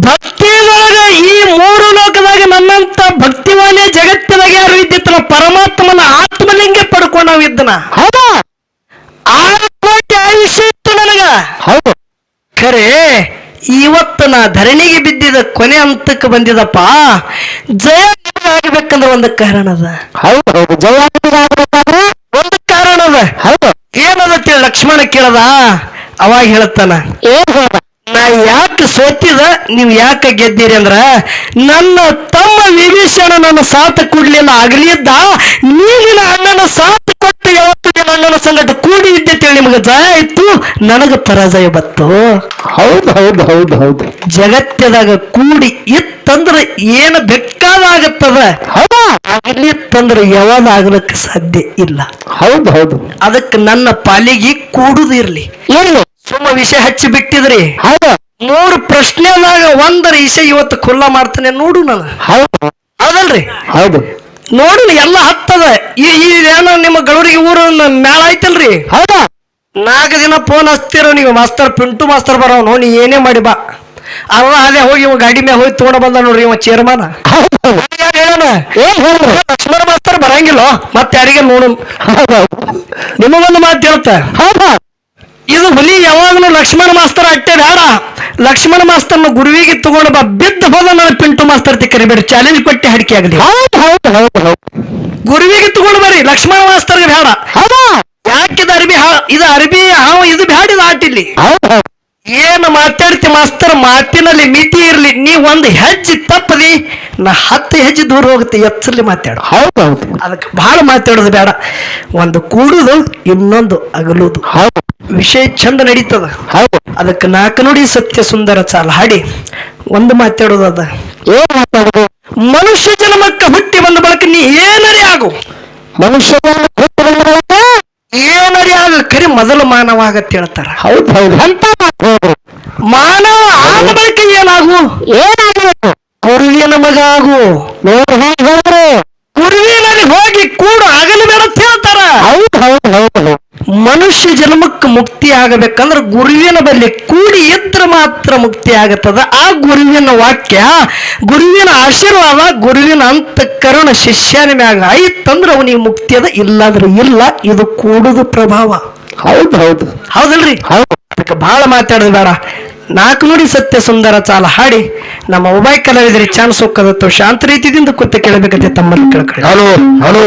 ಭಕ್ತಿಯೊಳಗ ಈ ಮೂರು ಲೋಕದಾಗ ನನ್ನಂತ ಭಕ್ತಿವಾನೇ ಜಗತ್ತಿನಾಗ ಯಾರು ಇದ್ದಿತ್ತಲ್ಲ ಪರಮಾತ್ಮನ ಆತ್ಮಲಿಂಗ ಪಡ್ಕೊಂಡವಿದ್ದನ. ಹೌದಾ? 6 ಕೋಟಿ ಆಯುಷ್ಯ ಇತ್ತು ನನಗ. ಹೌದು. ಖರೆ ಇವತ್ತು ನಾ ಧರಣಿಗೆ ಬಿದ್ದಿದ ಕೊನೆ ಹಂತಕ್ಕೆ ಬಂದಿದಪ್ಪ. ಜಯ ಆಗ್ಬೇಕಂದ್ರೆ ಒಂದು ಕಾರಣ ಅದ. ಹೌದು ಹೌದು. ಜಯ ಆಗ್ಬೇಕಾದ್ರೆ ಒಂದು ಕಾರಣ ಅದ. ಹೌದು. ಏನದ ಲಕ್ಷ್ಮಣ ಕೇಳದ. ಅವಾಗ ಹೇಳ್ತಾನ, ಏನ್ ಹೇಳ, ನಾ ಯಾಕೆ ಸೋತಿದ ನೀವು ಯಾಕೆ ಗೆದ್ದೀರಿ ಅಂದ್ರ ನನ್ನ ತಮ್ಮ ವಿಭೀಷಣ ನನ್ನ ಸಾಥ ಕೊಡ್ಲಿಲ್ಲ ಆಗಲಿದ್ದ, ನೀಗಿನ ಅಣ್ಣನ ಸಾಥ ಕೊಟ್ಟು ಯಾವತ್ತು ನಿನ್ನ ಅಣ್ಣನ ಸಂಗಟ ಕೂಡಿ ಇದ್ದೆ ನಿಮಗೆ ಜಯ ಆಯ್ತು, ನನಗ ಪರಾಜಯ ಬತ್ತು. ಹೌದು ಹೌದು ಹೌದು ಹೌದು. ಜಗತ್ತದಾಗ ಕೂಡಿ ಇತ್ತಂದ್ರೆ ಏನು ಬೇಕಾದಾಗತ್ತದ. ಹೌದಾ? ಆಗ್ಲಿತ್ತಂದ್ರೆ ಯಾವಾಗಲಿಕ್ಕೆ ಸಾಧ್ಯ ಇಲ್ಲ. ಹೌದು ಹೌದು. ಅದಕ್ಕೆ ನನ್ನ ಪಾಲಿಗೆ ಕೂಡುದಿರ್ಲಿ. ಇರ್ಲಿ. ಸುಮ್ಮ ವಿಷಯ ಹಚ್ಚಿ ಬಿಟ್ಟಿದ್ರಿ. ಹೌದು. 3 ಪ್ರಶ್ನೆದಾಗ ಒಂದರ ವಿಷಯ ಇವತ್ತು ಖುಲ್ಲಾ ಮಾಡ್ತಾನೆ ನೋಡು ನಾನು. ಹೌದು ಹೌದಲ್ರಿ? ಹೌದು. ನೋಡು ಎಲ್ಲ ಹತ್ತದ. ಈ ಏನೋ ನಿಮ್ಮ ಗೌರಿಗೆ ಊರು ಮೇಳ ಐತಲ್ರಿ. ಹೌದಾ? 4 ದಿನ ಫೋನ್ ಹಚ್ತಿರೋ ನೀವು, ಮಾಸ್ತರ್ ಪಿಂಟು ಮಾಸ್ತರ್ ಬರೋ ನೀ ಏನೇ ಮಾಡಿ ಬಾ. ಅದೇ ಹೋಗಿ ಇವ ಗಾಡಿ ಮೇಲೆ ಹೋಗಿ ತಗೊಂಡ ಬಂದ ನೋಡ್ರಿ ಇವ ಚೇರ್ಮನ್. ಹೇಳೋಣ ಲಕ್ಷ್ಮಣ ಮಾಸ್ತರ್ ಬರಂಗಿಲ್ಲ ಮತ್ತೆ ಯಾರಿಗೆ ನೋಡು. ನಿಮಗೊಂದು ಮಾತು ಹೇಳ್ತ, ಇದು ಹುಲಿ ಯಾವಾಗಲೂ ಲಕ್ಷ್ಮಣ ಮಾಸ್ತರ್ ಅಟ್ಟೆ ಬೇಡ. ಲಕ್ಷ್ಮಣ ಮಾಸ್ತರ್ನ ಗುರುವಿಗೆ ತಗೊಂಡು ಬಾ, ಬಿದ್ದ ಹೋದ ನನ್ನ ಪಿಂಟು ಮಾಸ್ತರ್ ಕರಿಬೇಡಿ, ಚಾಲೆಂಜ್ ಕೊಟ್ಟೆ ಹಡಿಕೆ ಆಗಲಿ. ಗುರುವಿಗೆ ತಗೊಂಡು ಬರ್ರಿ, ಲಕ್ಷ್ಮಣ ಮಾಸ್ತರ್ಗೆ ಬೇಡ. ಯಾಕಿದ ಅರ್ಬಿ ಇದು ಅರ್ಬಿ ಇದು ಬ್ಯಾಡಿದ ಆಟಿಲ್ಲಿ. ಏನು ಮಾತಾಡ್ತಿ ಮಾಸ್ತರ್, ಮಾತಿನಲ್ಲಿ ಮಿತಿ ಇರ್ಲಿ. ನೀ ಒಂದು ಹೆಜ್ಜೆ ತಪ್ಪದಿ ನಾ 10 ಹೆಜ್ಜೆ ದೂರ ಹೋಗುತ್ತೆ. ಎಚ್ಚರ್ಲಿ ಮಾತಾಡು. ಅದಕ್ಕೆ ಬಹಳ ಮಾತಾಡೋದು ಬೇಡ. ಒಂದು ಕೂಡುದು ಇನ್ನೊಂದು ಅಗಲುದು. ವಿಷಯ ಚಂದ ನಡೀತದ. ಅದಕ್ಕೆ 4 ನುಡಿ ಸತ್ಯ ಸುಂದರ ಚಾಲ ಹಾಡಿ ಒಂದು ಮಾತಾಡೋದು ಅದ. ಮನುಷ್ಯ ಜನ್ಮಕ್ಕ ಹುಟ್ಟಿ ಬಂದ ಬಳಕ ನೀ ಏನರೇ ಆಗು, ಮನುಷ್ಯ ಏನರೇ ಆಗ ಖರಿ ಮೊದಲು ಮಾನವ ಆಗತ್ತೆ ಹೇಳ್ತಾರ. ಹೌದು ಹೌದು. ಅಂತ ಮಾನವ ಆದ ಬಳಿಕ ಏನಾಗು, ಏನಾಗಬೇಕು, ಗುರುವಿನ ಮಗ ಆಗು. ನೋಡ್ರಿ ಗುರುವಿನಲ್ಲಿ ಹೋಗಿ ಕೂಡು, ಆಗಲು ಬೇಡ ಅಂತ ಹೇಳ್ತಾರ. ಹೌದು ಹೌದು ಹೌದು. ಮನುಷ್ಯ ಜನ್ಮಕ್ಕೆ ಮುಕ್ತಿ ಆಗಬೇಕಂದ್ರೆ ಗುರುವಿನ ಬಳಿ ಕೂಡಿ ಇದ್ರೆ ಮಾತ್ರ ಮುಕ್ತಿ ಆಗತ್ತದ. ಆ ಗುರುವಿನ ವಾಕ್ಯ, ಗುರುವಿನ ಆಶೀರ್ವಾದ, ಗುರುವಿನ ಅಂತಃಕರಣ ಶಿಷ್ಯನ ಮ್ಯಾಗ ಆಯ್ತಂದ್ರೆ ಅವನಿಗೆ ಮುಕ್ತಿ ಅದ, ಇಲ್ಲಾಂದ್ರೆ ಇಲ್ಲ. ಇದು ಕೂಡುದು ಪ್ರಭಾವ. ಹೌದು ಹೌದು. ಹೌದಲ್ರಿ? ಹೌದು. ಅದಕ್ಕೆ ಬಹಳ ಮಾತಾಡೋದು ಬೇಡ. 4 ನುಡಿ ಸತ್ಯ ಸುಂದರ ಚಾಲ ಹಾಡಿ ನಮ್ಮ ಮೊಬೈಲ್ ಕಲಾವಿದರಿಗೆ ಚಾನ್ಸ್ ಹೋಗದತ್ತು. ಶಾಂತ ರೀತಿಯಿಂದ ಕೂತು ಕೇಳಬೇಕಂತೆ ತಮ್ಮಲ್ಲಿ ಕೇಳ್ಕೊಳ್ಳಿ. Hello hello.